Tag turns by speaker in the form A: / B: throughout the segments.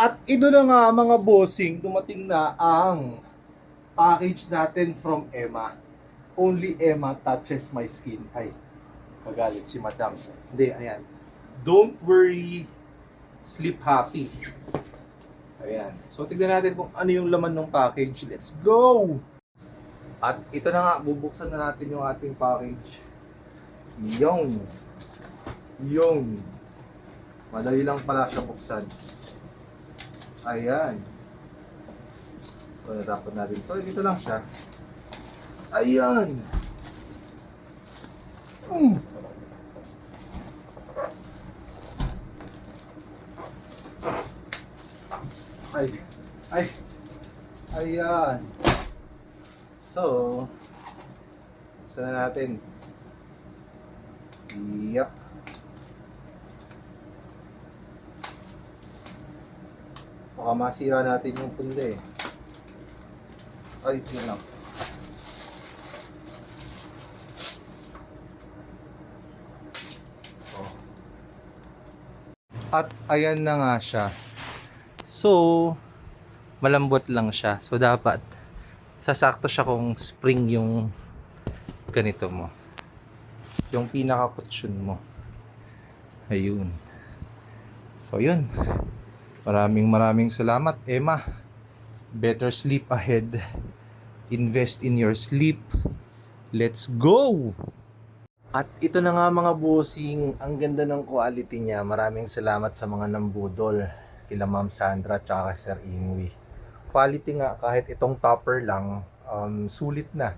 A: At ito na nga mga bossing, dumating na ang package natin from Emma. Only Emma touches my skin. Ay, magalit si madam. Hindi, ayan. Don't worry, sleep happy. Ayan. So, tignan natin kung ano yung laman ng package. Let's go! At ito na nga, bubuksan na natin yung ating package. Yung. Madali lang pala siya buksan. Ayan. So, natapan natin. So, dito lang siya. Ayan. Ay. Ay. Ayan. So, buksan na natin. Yup. Baka masira natin yung punda eh. Ay, yun lang. Oh. At ayan na nga siya. So, malambot lang siya. So, dapat sasakto siya kung spring yung ganito mo. Yung pinaka-kutsyon mo. Ayun. So, yun. Maraming salamat, Emma. Better sleep ahead. Invest in your sleep. Let's go! At ito na nga mga bossing, ang ganda ng quality niya. Maraming salamat sa mga nambudol. Kila Ma'am Sandra at Sir Ingwi. Quality nga, kahit itong topper lang, sulit na.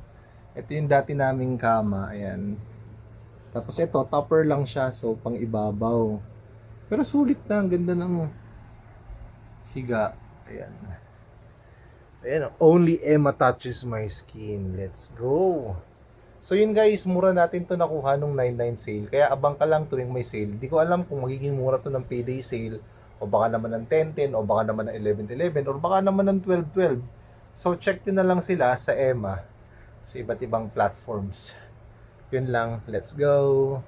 A: Ito yung dati naming kama, ayan. Tapos ito, topper lang siya, so pang ibabaw. Pero sulit na, ang ganda ng higa. Ayan. Ayan, only Emma touches my skin. Let's go! So yun guys, mura natin to nakuha nung 99 sale. Kaya abang ka lang tuwing may sale. Di ko alam kung magiging mura to ng payday sale, o baka naman ng 10-10, o baka naman ng 11-11, or baka naman ng 12-12. So check nyo na lang sila sa Emma, sa iba't ibang platforms. Yun lang, let's go!